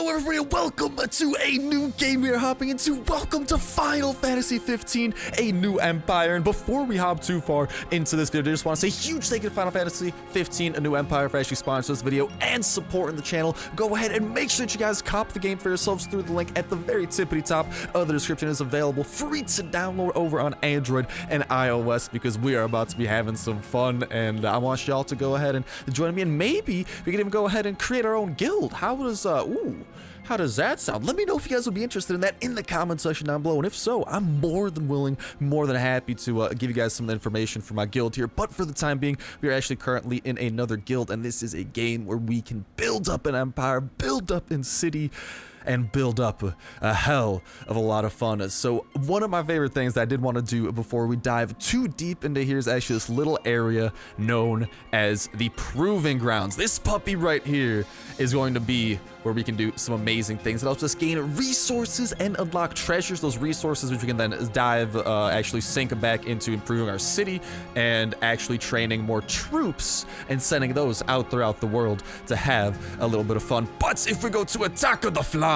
Hello everybody, welcome to a new game we are hopping into. Welcome to Final Fantasy 15, a new empire. And before we hop too far into this video, I just want to say huge thank you to Final Fantasy 15, a new empire, for actually sponsoring this video and supporting the channel. Go ahead and make sure that you guys cop the game for yourselves through the link at the very tippity top of the description. It is available free to download over on Android and iOS because we are about to be having some fun, and I want y'all to go ahead and join me, and maybe we can even go ahead and create our own guild. How does that sound? Let me know if you guys would be interested in that in the comment section down below, and if so, I'm more than willing, more than happy to give you guys some information for my guild here. But for the time being, we are actually currently in another guild, and this is a game where we can build up an empire, build up in city, and build up a hell of a lot of fun. So one of my favorite things that I did want to do before we dive too deep into here is actually this little area known as the Proving Grounds. This puppy right here is going to be where we can do some amazing things. It helps us gain resources and unlock treasures. Those resources which we can then dive, actually sink back into improving our city and actually training more troops and sending those out throughout the world to have a little bit of fun. But if we go to Attack of the Flan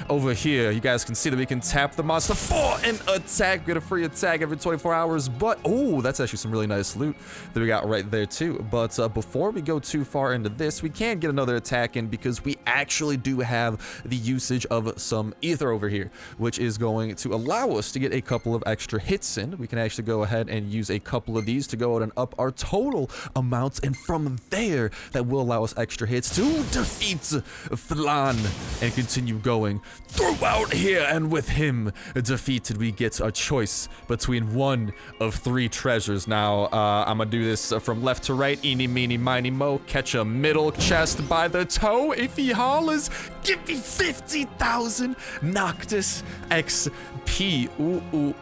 over here, you guys can see that we can tap the monster for an attack. We get a free attack every 24 hours. But oh, that's actually some really nice loot that we got right there too. But before we go too far into this, we can get another attack in because we actually do have the usage of some ether over here, which is going to allow us to get a couple of extra hits in. We can actually go ahead and use a couple of these to go out and up our total amounts, and from there that will allow us extra hits to defeat Flan and continue going throughout here. And with him defeated, we get a choice between one of 3 treasures. Now I'm gonna do this from left to right. Eeny meeny miny mo, catch a middle chest by the toe. If he hollers, give me 50,000 Noctis XP.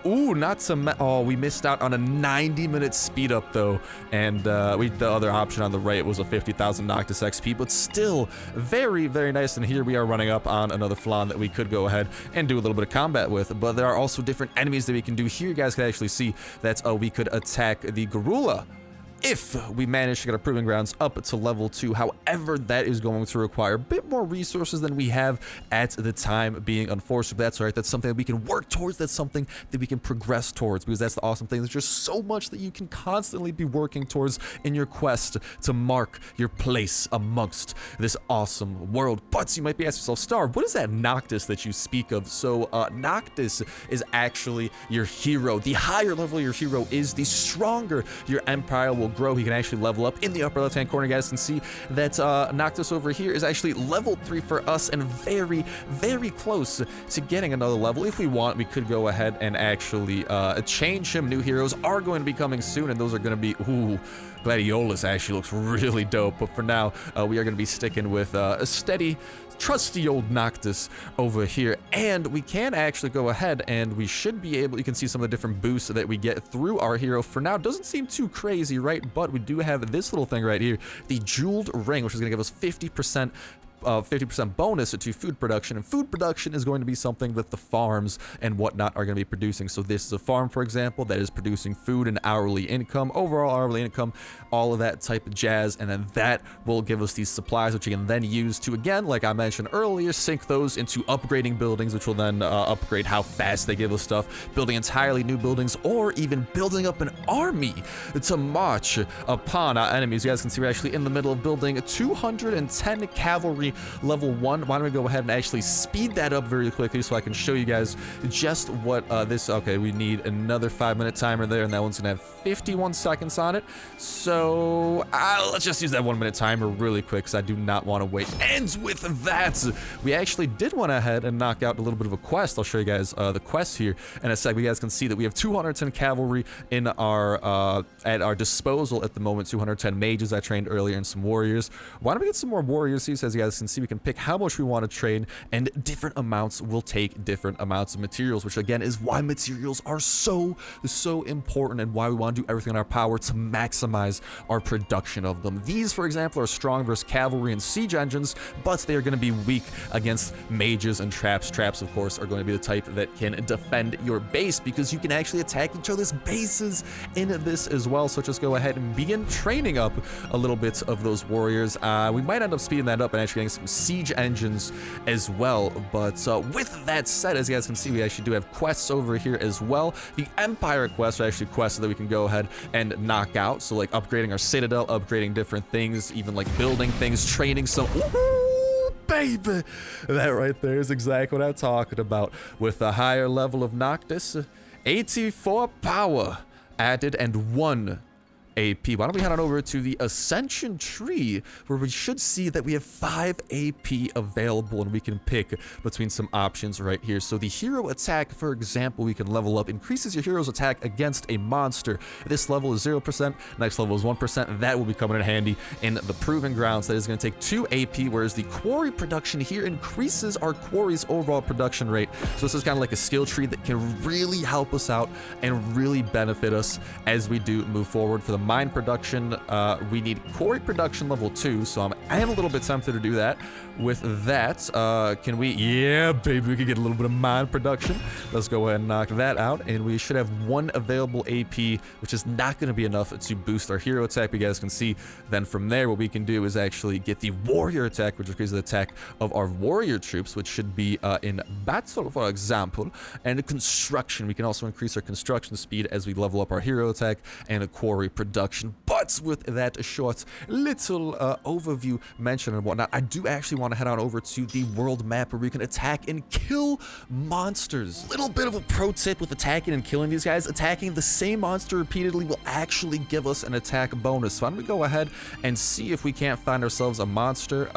Ooh, not some. Oh, we missed out on a 90-minute speed up though, and the other option on the right was a 50,000 Noctis XP, but still very, very nice. And here we are running up on another Flan that we could go ahead and do a little bit of combat with. But there are also different enemies that we can do here. You guys can actually see that we could attack the Gorilla if we manage to get our Proving Grounds up to level 2. However, that is going to require a bit more resources than we have at the time being, unfortunately. But that's all right. That's something that we can work towards. That's something that we can progress towards, because that's the awesome thing. There's just so much that you can constantly be working towards in your quest to mark your place amongst this awesome world. But you might be asking yourself, Star, what is that Noctis that you speak of? So Noctis is actually your hero. The higher level your hero is, the stronger your empire will grow. He can actually level up. In the upper left hand corner, you guys can see that Noctis over here is actually level 3 for us, and very, very close to getting another level. If we want, we could go ahead and actually change him. New heroes are going to be coming soon, and those are going to be, ooh, Gladiolus actually looks really dope. But for now, we are going to be sticking with a steady, trusty old Noctis over here. And we can actually go ahead and we should be able, you can see some of the different boosts that we get through our hero. For now, doesn't seem too crazy, right? But we do have this little thing right here, the Jeweled Ring, which is going to give us 50% bonus to food production, and food production is going to be something that the farms and whatnot are going to be producing. So this is a farm, for example, that is producing food and hourly income, overall hourly income, all of that type of jazz, and then that will give us these supplies, which you can then use to, again, like I mentioned earlier, sink those into upgrading buildings, which will then upgrade how fast they give us stuff, building entirely new buildings, or even building up an army to march upon our enemies. You guys can see we're actually in the middle of building 210 cavalry level 1. Why don't we go ahead and actually speed that up very quickly so I can show you guys just what this, okay, we need another 5-minute timer there, and that one's gonna have 51 seconds on it. So let's just use that 1-minute timer really quick because I do not want to wait. And with that, we actually did want to head and knock out a little bit of a quest. I'll show you guys the quest here in a sec. You guys can see that we have 210 cavalry in our at our disposal at the moment. 210 mages I trained earlier, and some warriors. Why don't we get some more warriors here? So as you guys can see, we can pick how much we want to train, and different amounts will take different amounts of materials, which again is why materials are so important, and why we want to do everything in our power to maximize our production of them. These, for example, are strong versus cavalry and siege engines, but they are going to be weak against mages and traps. Traps, of course, are going to be the type that can defend your base, because you can actually attack each other's bases in this as well. So just go ahead and begin training up a little bit of those warriors. We might end up speeding that up and actually getting some siege engines as well. But with that said, as you guys can see, we actually do have quests over here as well. The Empire quests are actually quests that we can go ahead and knock out. So like upgrading our citadel, upgrading different things, even like building things, training some... Baby, that right there is exactly what I'm talking about. With a higher level of Noctis, 84 power added and 1 AP. Why don't we head on over to the Ascension Tree, where we should see that we have 5 AP available, and we can pick between some options right here. So the hero attack, for example, we can level up, increases your hero's attack against a monster. This level is 0%, next level is 1%. That will be coming in handy in the Proving Grounds. That is going to take 2 AP, whereas the Quarry Production here increases our quarry's overall production rate. So this is kind of like a skill tree that can really help us out and really benefit us as we do move forward. For the mine production, we need Quarry Production level 2, so I am a little bit tempted to do that. With that, can we... Yeah, baby, we can get a little bit of mine production. Let's go ahead and knock that out, and we should have 1 available AP, which is not going to be enough to boost our hero attack. You guys can see, then from there, what we can do is actually get the warrior attack, which increases the attack of our warrior troops, which should be in battle, for example, and construction. We can also increase our construction speed as we level up our hero attack and a Quarry Production. But with that short little overview mention and whatnot, I do actually want to head on over to the world map where we can attack and kill monsters. Little bit of a pro tip with attacking and killing these guys: attacking the same monster repeatedly will actually give us an attack bonus. So why don't we go ahead and see if we can't find ourselves a monster.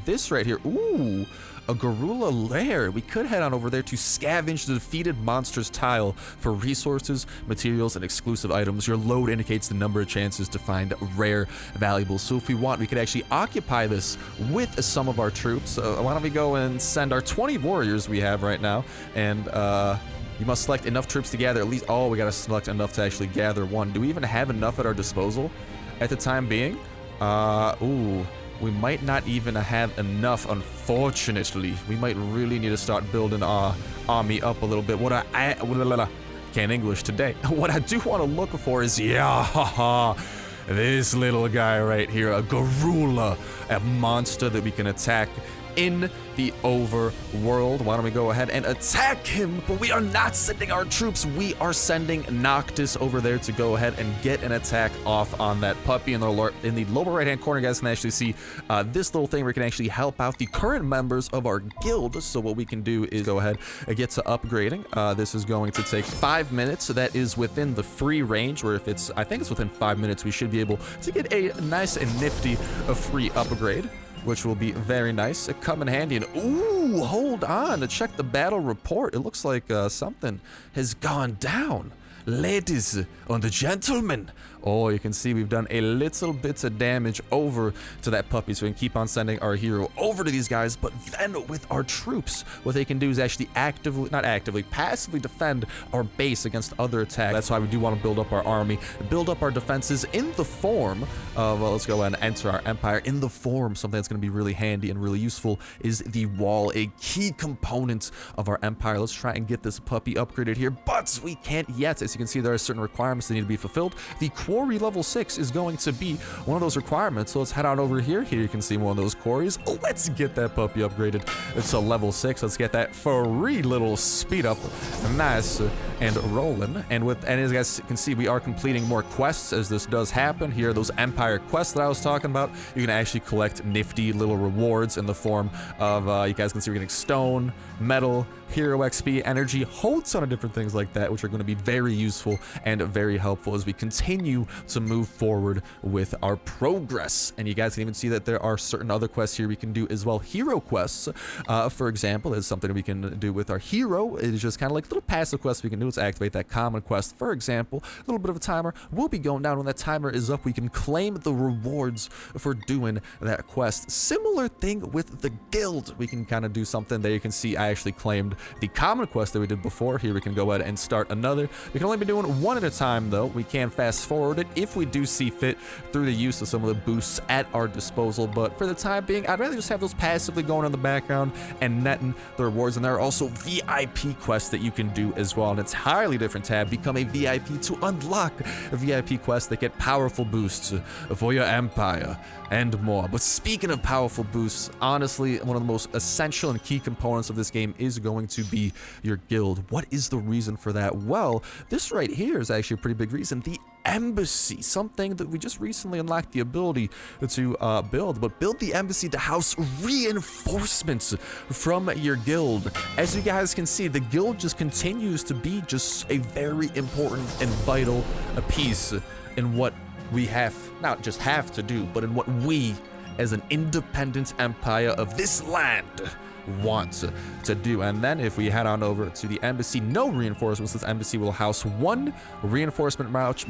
This right here, ooh, a Garula lair. We could head on over there to scavenge the defeated monster's tile for resources, materials, and exclusive items. Your load indicates the number of chances to find rare valuables. So if we want, we could actually occupy this with some of our troops. Why don't we go and send our 20 warriors we have right now, and you must select enough troops to gather at least... Oh, we gotta select enough to actually gather 1. Do we even have enough at our disposal at the time being? Ooh. We might not even have enough, unfortunately. We might really need to start building our army up a little bit. Can't English today. What I do want to look for is, this little guy right here, a Garula, a monster that we can attack in the overworld. Why don't we go ahead and attack him? But we are not sending our troops. We are sending Noctis over there to go ahead and get an attack off on that puppy. In the lower right hand corner, you guys can actually see this little thing where we can actually help out the current members of our guild. So what we can do is go ahead and get to upgrading. This is going to take 5 minutes. So that is within the free range, where if it's, I think it's within 5 minutes, we should be able to get a nice and nifty free upgrade, which will be very nice. It come in handy. And ooh, hold on to check the battle report. It looks like something has gone down. Ladies and gentlemen, oh, you can see we've done a little bit of damage over to that puppy, so we can keep on sending our hero over to these guys. But then with our troops, what they can do is actually passively defend our base against other attacks. That's why we do want to build up our army, build up our defenses in the form of, let's go ahead and enter our empire in the form. Something that's going to be really handy and really useful is the wall, a key component of our empire. Let's try and get this puppy upgraded here, but we can't yet. As you can see, there are certain requirements that need to be fulfilled. The Quarry level 6 is going to be one of those requirements, so let's head on over here. Here you can see one of those quarries. Let's get that puppy upgraded. It's a level 6. Let's get that free little speed up. Nice and rolling. And as you guys can see, we are completing more quests as this does happen. Here are those Empire quests that I was talking about. You can actually collect nifty little rewards in the form of, you guys can see we're getting stone, metal, hero XP, energy, a whole ton of different things like that, which are going to be very useful and very helpful as we continue to move forward with our progress. And you guys can even see that there are certain other quests here we can do as well. Hero quests, for example, is something we can do with our hero. It is just kind of like little passive quests we can do. Let's activate that common quest, for example. A little bit of a timer will be going down. When that timer is up, we can claim the rewards for doing that quest. Similar thing with the guild. We can kind of do something there. You can see I actually claimed the common quest that we did before. Here we can go ahead and start another. We can only be doing one at a time, though. We can fast forward reward it if we do see fit through the use of some of the boosts at our disposal. But for the time being, I'd rather just have those passively going in the background and netting the rewards. And there are also VIP quests that you can do as well. An entirely different tab. Become a VIP to unlock VIP quests that get powerful boosts for your empire and more. But speaking of powerful boosts, honestly, one of the most essential and key components of this game is going to be your guild. What is the reason for that? Well, this right here is actually a pretty big reason. The embassy, something that we just recently unlocked the ability to build, but build the embassy to house reinforcements from your guild. As you guys can see, the guild just continues to be just a very important and vital piece in what we have, not just have to do, but in what we as an independent empire of this land want to do. And then if we head on over to the embassy, no reinforcements. This embassy will house one reinforcement march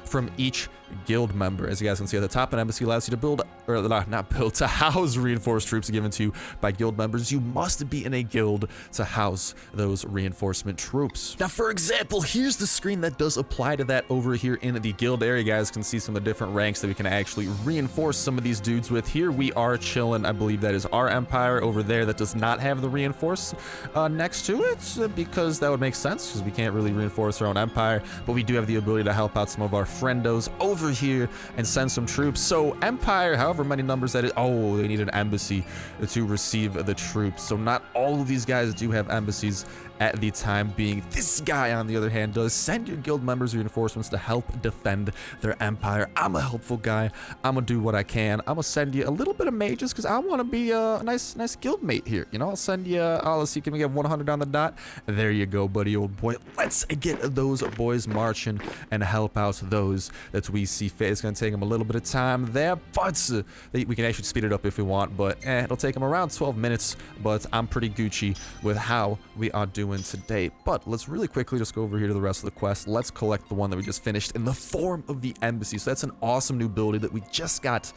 from each guild member. As you guys can see at the top, an embassy allows you to build, or not build, to house reinforced troops given to you by guild members. You must be in a guild to house those reinforcement troops. Now, for example, here's the screen that does apply to that over here in the guild area. You guys can see some of the different ranks that we can actually reinforce some of these dudes with. Here we are chilling. I believe that is our empire. Over there that does not have the reinforce next to it, because that would make sense, because we can't really reinforce our own empire, but we do have the ability to help out some of our friendos over here and send some troops. So empire, however many numbers that is, oh, they need an embassy to receive the troops. So not all of these guys do have embassies at the time being. This guy, on the other hand, does send your guild members reinforcements to help defend their empire. I'm a helpful guy. I'm gonna do what I can. I'm gonna send you a little bit of mages because I want to be a nice guild mate here. You know, I'll send you, let's see, can we get 100 on the dot? There you go, buddy, old boy. Let's get those boys marching and help out those that we see fit. It's gonna take them a little bit of time there, but we can actually speed it up if we want, but it'll take them around 12 minutes, but I'm pretty Gucci with how we are doing today. But let's really quickly just go over here to the rest of the quest. Let's collect the one that we just finished in the form of the embassy. So that's an awesome new building that we just got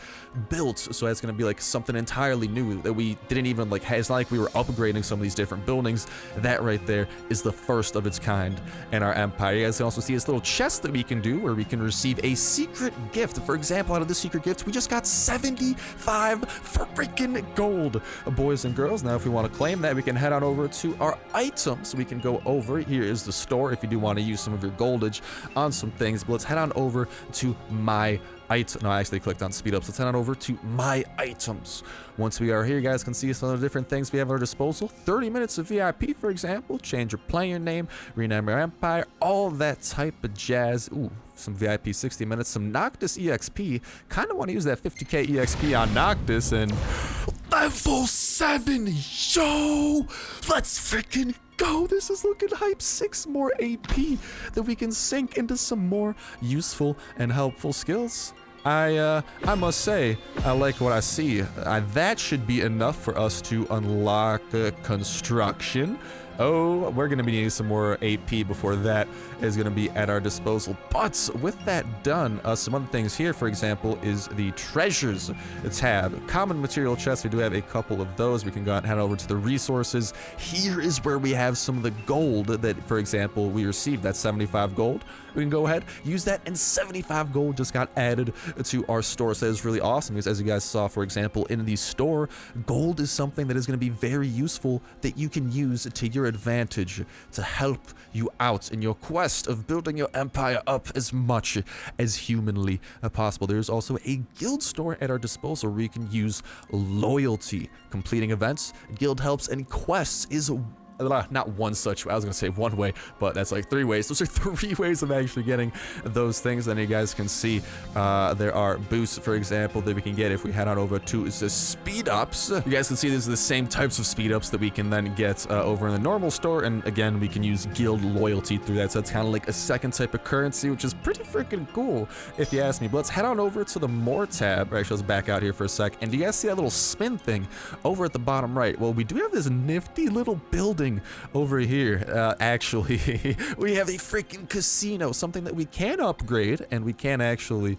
built. So that's going to be like something entirely new that we didn't even like. It's not like we were upgrading some of these different buildings. That right there is the first of its kind in our empire. You guys can also see this little chest that we can do where we can receive a secret gift. For example, out of this secret gift, we just got 75 freaking gold, boys and girls. Now, if we want to claim that, we can head on over to our items. So we can go over. Here is the store if you do want to use some of your goldage on some things. But let's head on over to my item. No, I actually clicked on speed up. So let's head on over to my items. Once we are here, you guys can see some of the different things we have at our disposal. 30 minutes of VIP, for example. Change your player name, rename your empire, all that type of jazz. Ooh, some VIP 60 minutes, some Noctis EXP. Kind of want to use that 50k EXP on Noctis and level 7. Yo, let's freaking go. This is looking hype. 6 more AP that we can sink into some more useful and helpful skills. I must say, I like what I see. That should be enough for us to unlock construction. Oh, we're going to be needing some more AP before that is going to be at our disposal. But with that done, some other things here, for example, is the treasures tab. Common material chests, we do have a couple of those. We can go out and head over to the resources. Here is where we have some of the gold that, for example, we received. That's 75 gold. We can go ahead, use that, and 75 gold just got added to our store. So that is really awesome because, as you guys saw, for example, in the store, gold is something that is going to be very useful that you can use to your advantage to help you out in your quest of building your empire up as much as humanly possible. There's also a guild store at our disposal where you can use loyalty. Completing events, guild helps, and quests is not one such, I was gonna say one way, but that's like 3 ways. Those are 3 ways of actually getting those things. And you guys can see there are boosts, for example, that we can get if we head on over to the speed ups. You guys can see these are the same types of speed ups that we can then get over in the normal store. And again, we can use guild loyalty through that. So it's kind of like a second type of currency, which is pretty freaking cool if you ask me. But let's head on over to the more tab. Actually, let's back out here for a sec. And do you guys see that little spin thing over at the bottom right? Well, we do have this nifty little building doing over here? Actually, we have a freaking casino, something that we can upgrade and we can actually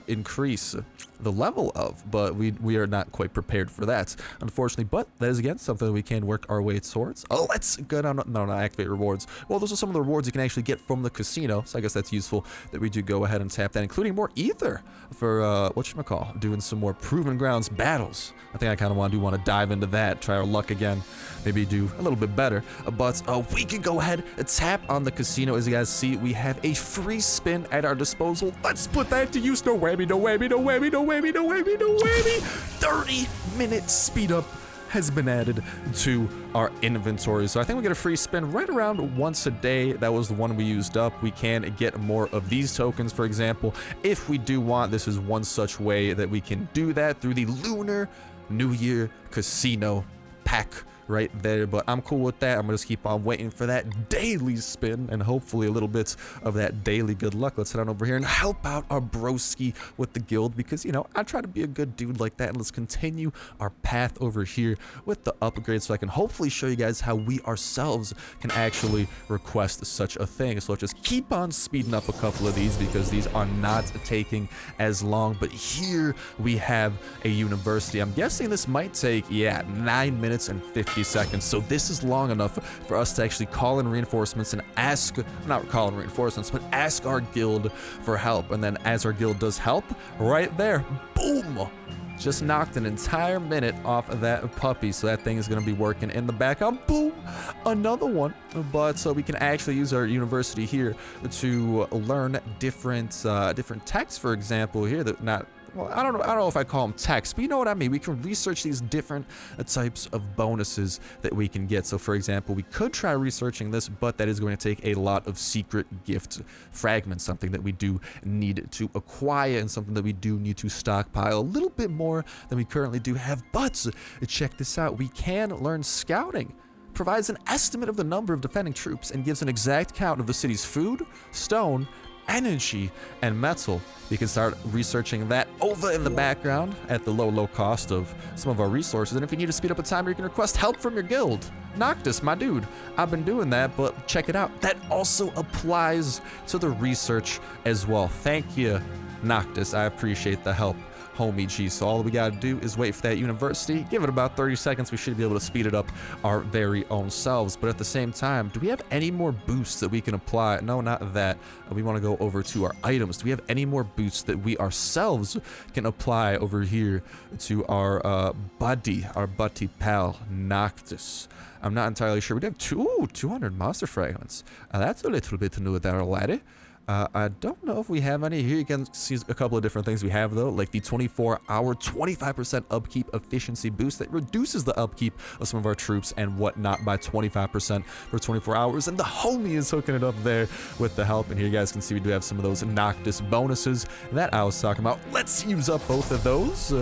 increase the level of, but we are not quite prepared for that, unfortunately. But that is again something that we can work our way towards. Oh, let's go down. No, not activate rewards. Well, those are some of the rewards you can actually get from the casino, so I guess that's useful that we do go ahead and tap that, including more ether for whatchamacall, doing some more proven grounds battles. I think I kind of want to dive into that, try our luck again, maybe do a little bit better. But we can go ahead and tap on the casino. As you guys see, we have a free spin at our disposal. Let's put that to use. No whammy, no whammy, no whammy, no whammy, no whammy, no whammy. 30-minute speed up has been added to our inventory. So I think we get a free spin right around once a day. That was the one we used up. We can get more of these tokens, for example, if we do want. This is one such way that we can do that through the Lunar New Year Casino pack right there. But I'm cool with that. I'm gonna just keep on waiting for that daily spin and hopefully a little bit of that daily good luck. Let's head on over here and help out our broski with the guild, because you know I try to be a good dude like that. And let's continue our path over here with the upgrades, so I can hopefully show you guys how we ourselves can actually request such a thing. So let's just keep on speeding up a couple of these because these are not taking as long. But here we have a university. I'm guessing this might take 9 minutes and 50 seconds. So this is long enough for us to actually call in reinforcements and ask, not call in reinforcements, but ask our guild for help. And then as our guild does help, right there, boom, just knocked an entire minute off of that puppy. So that thing is going to be working in the background. Boom, another one. But so we can actually use our university here to learn different texts, for example, here that not. Well, I don't know if I call them texts, but you know what I mean. We can research these different types of bonuses that we can get. So for example, we could try researching this, but that is going to take a lot of secret gift fragments, something that we do need to acquire and something that we do need to stockpile a little bit more than we currently do have. But check this out. We can learn scouting. Provides an estimate of the number of defending troops and gives an exact count of the city's food, stone, energy, and metal. We can start researching that over in the background at the low cost of some of our resources. And if you need to speed up a timer, you can request help from your guild. Noctis, my dude, I've been doing that, but check it out. That also applies to the research as well. Thank you, Noctis. I appreciate the help, homie G. So all we gotta do is wait for that university. Give it about 30 seconds. We should be able to speed it up our very own selves. But at the same time, do we have any more boosts that we can apply? No, not that. We want to go over to our items. Do we have any more boosts that we ourselves can apply over here to our buddy pal Noctis? I'm not entirely sure. We have 200 monster fragments. That's a little bit new there, laddie. I don't know if we have any. Here you can see a couple of different things we have, though, like the 24-hour 25% upkeep efficiency boost that reduces the upkeep of some of our troops and whatnot by 25% for 24 hours. And the homie is hooking it up there with the help. And here you guys can see we do have some of those Noctis bonuses that I was talking about. Let's use up both of those.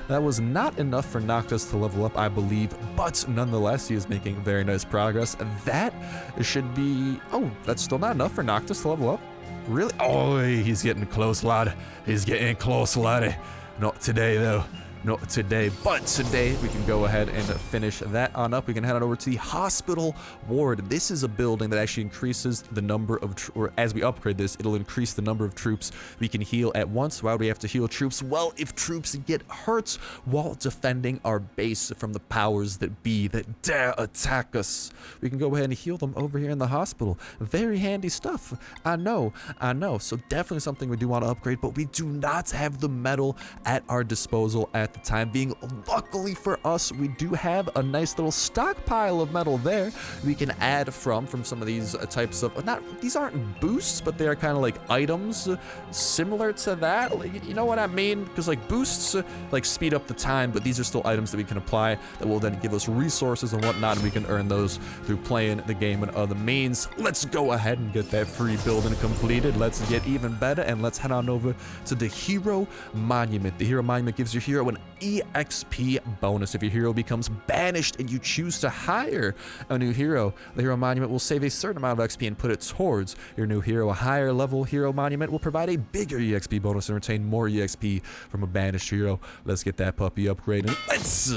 That was not enough for Noctis to level up, I believe, but nonetheless, he is making very nice progress. That should be... Oh, that's still not enough for Noctis to level up? Really? Oh, he's getting close, lad. He's getting close, laddie. Not today, though. Not today, but today we can go ahead and finish that on up. We can head on over to the hospital ward. This is a building that actually increases the number of, or as we upgrade this, it'll increase the number of troops we can heal at once. Why would we have to heal troops? Well, if troops get hurt while defending our base from the powers that be that dare attack us, we can go ahead and heal them over here in the hospital. Very handy stuff. I know. So definitely something we do want to upgrade, but we do not have the metal at our disposal at the time being. Luckily for us, we do have a nice little stockpile of metal there we can add from some of these types of, these aren't boosts, but they are kind of like items similar to that. Like, you know what I mean? Because like boosts like speed up the time, but these are still items that we can apply that will then give us resources and whatnot, and we can earn those through playing the game and other means. Let's go ahead and get that free building completed. Let's get even better, and let's head on over to the Hero Monument. The Hero Monument gives your hero an EXP bonus. If your hero becomes banished and you choose to hire a new hero, the Hero Monument will save a certain amount of XP and put it towards your new hero. A higher level Hero Monument will provide a bigger EXP bonus and retain more EXP from a banished hero. Let's get that puppy upgraded. Let's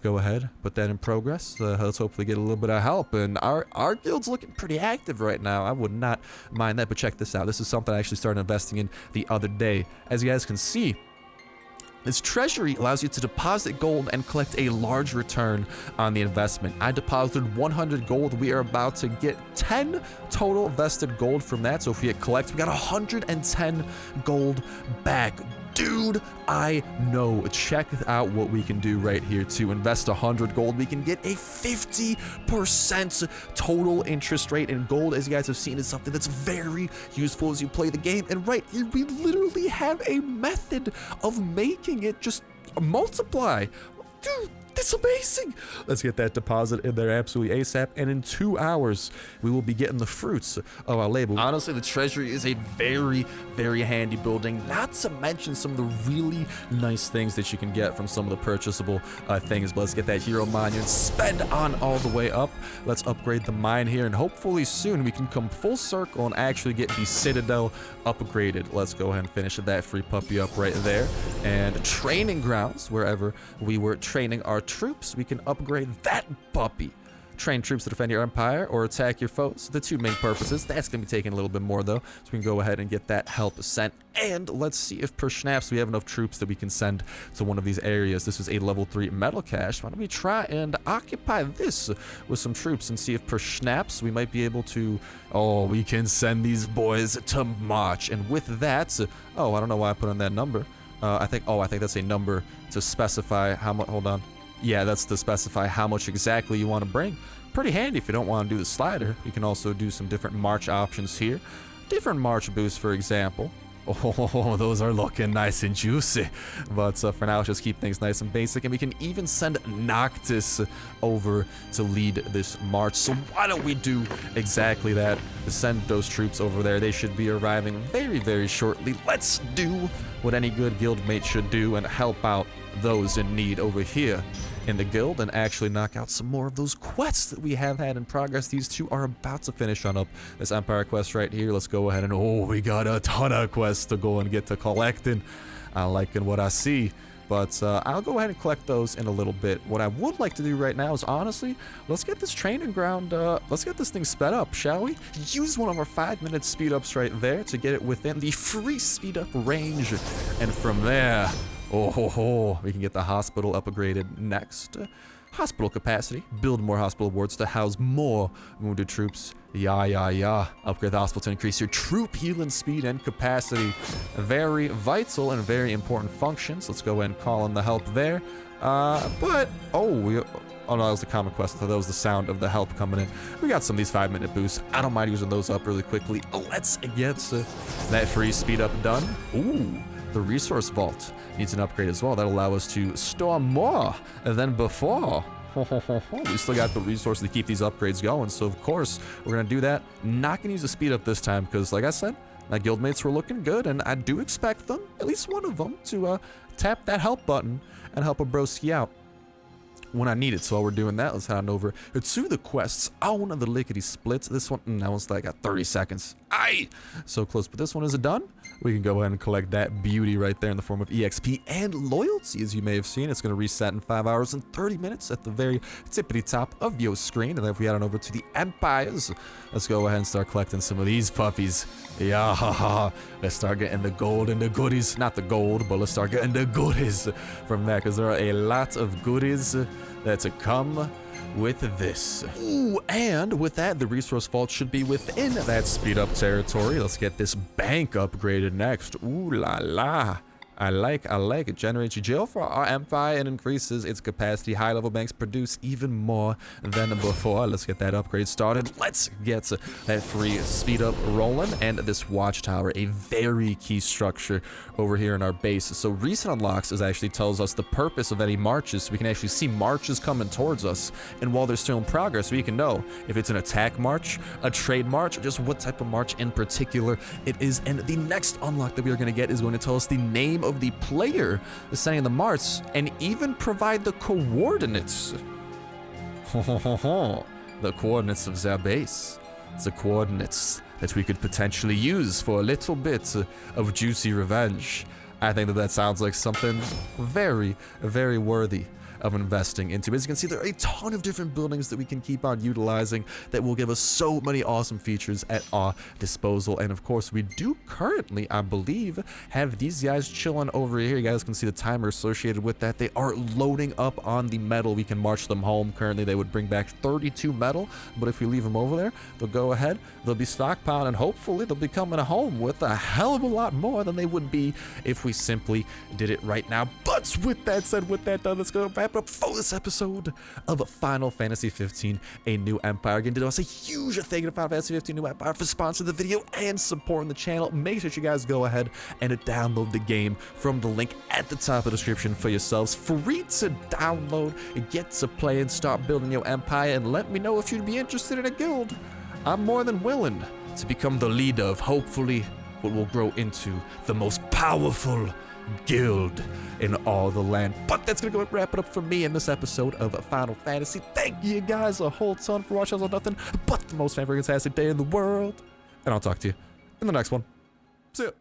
go ahead, put that in progress. Let's hopefully get a little bit of help. And our guild's looking pretty active right now. I would not mind that, but check this out. This is something I actually started investing in the other day. As you guys can see, this treasury allows you to deposit gold and collect a large return on the investment. I deposited 100 gold. We are about to get 10 total vested gold from that. So if we hit collect, we got 110 gold back. Dude, I know. Check out what we can do right here. To invest 100 gold, we can get a 50% total interest rate. And gold, as you guys have seen, is something that's very useful as you play the game. And right here, we literally have a method of making it just multiply. Dude, that's amazing. Let's get that deposit in there absolutely ASAP. And in 2 hours, we will be getting the fruits of our labor. Honestly, the treasury is a very, very handy building. Not to mention some of the really nice things that you can get from some of the purchasable things. But let's get that hero monument sped on all the way up. Let's upgrade the mine here. And hopefully soon we can come full circle and actually get the citadel upgraded. Let's go ahead and finish that free puppy up right there. And training grounds, wherever we were training our troops, we can upgrade that puppy. Train troops to defend your empire or attack your foes. The two main purposes. That's going to be taking a little bit more though, so we can go ahead and get that help sent. And let's see if per snaps we have enough troops that we can send to one of these areas. This is a level 3 metal cache. Why don't we try and occupy this with some troops and see if per snaps we might be able to... Oh, we can send these boys to march. And with that... Oh, I don't know why I put on that number. I think that's a number to specify how much... Hold on. Yeah, that's to specify how much exactly you want to bring. Pretty handy if you don't want to do the slider. You can also do some different march options here. Different march boosts, for example. Oh, those are looking nice and juicy. But for now, let's just keep things nice and basic. And we can even send Noctis over to lead this march. So why don't we do exactly that? Send those troops over there. They should be arriving very, very shortly. Let's do what any good guildmate should do and help out those in need over here in the guild and actually knock out some more of those quests that we have had in progress. These two are about to finish on up this Empire quest right here. Let's go ahead and, oh, we got a ton of quests to go and get to collecting. I'm liking what I see. But I'll go ahead and collect those in a little bit. What I would like to do right now is, honestly, let's get this training ground, let's get this thing sped up, shall we? Use one of our 5-minute speed ups right there to get it within the free speed up range. And from there, we can get the hospital upgraded next. Hospital capacity. Build more hospital wards to house more wounded troops. Yeah. Upgrade the hospital to increase your troop healing speed and capacity. Very vital and very important functions. Let's go ahead and call in the help there. Oh no, that was the common quest. I thought that was the sound of the help coming in. We got some of these 5-minute boosts. I don't mind using those up really quickly. Let's get that free speed up done. Ooh. The resource vault needs an upgrade as well. That'll allow us to store more than before. We still got the resources to keep these upgrades going, so of course we're gonna do that. Not gonna use the speed up this time because, like I said, my guildmates were looking good, and I do expect them, at least one of them, to tap that help button and help a broski out when I need it. So while we're doing that, let's head on over to the quests on the lickety splits. This one, that one's like got 30 seconds. Aye! So close, but this one is done. We can go ahead and collect that beauty right there in the form of EXP and loyalty. As you may have seen, it's going to reset in 5 hours and 30 minutes at the very tippity top of your screen. And then if we head on over to the empires, let's go ahead and start collecting some of these puppies. Yeah, let's start getting the gold and the goodies. Not the gold, but let's start getting the goodies from that, because there are a lot of goodies that to come with this. Ooh, and with that, the resource vault should be within that speed up territory. Let's get this bank upgraded next. Ooh la la. I like it. Generates jail for our empire and increases its capacity. High level banks produce even more than before. Let's get that upgrade started. Let's get that free speed up rolling. And this watchtower, a very key structure over here in our base. So recent unlocks actually tells us the purpose of any marches. So we can actually see marches coming towards us. And while they're still in progress, we can know if it's an attack march, a trade march, or just what type of march in particular it is. And the next unlock that we are going to get is going to tell us the name of the player sending the march and even provide the coordinates. The coordinates of their base. The coordinates that we could potentially use for a little bit of juicy revenge. I think that sounds like something very, very worthy of investing into. As you can see, there are a ton of different buildings that we can keep on utilizing that will give us so many awesome features at our disposal. And of course, we do currently, I believe, have these guys chilling over here. You guys can see the timer associated with that. They are loading up on the metal. We can march them home. Currently, they would bring back 32 metal, but if we leave them over there, they'll go ahead, they'll be stockpiled, and hopefully they'll be coming home with a hell of a lot more than they would be if we simply did it right now. But with that said, with that done, let's go wrap it up for this episode of Final Fantasy 15, A New Empire. Again, to us, a huge thank you to Final Fantasy 15 New Empire for sponsoring the video and supporting the channel. Make sure you guys go ahead and download the game from the link at the top of the description for yourselves. Free to download, get to play and start building your empire, and let me know if you'd be interested in a guild. I'm more than willing to become the leader of hopefully what will grow into the most powerful guild in all the land. But that's gonna go wrap it up for me in this episode of Final Fantasy. Thank you guys a whole ton for watching. Nothing but the most fantastic day in the world, and I'll talk to you in the next one. See ya.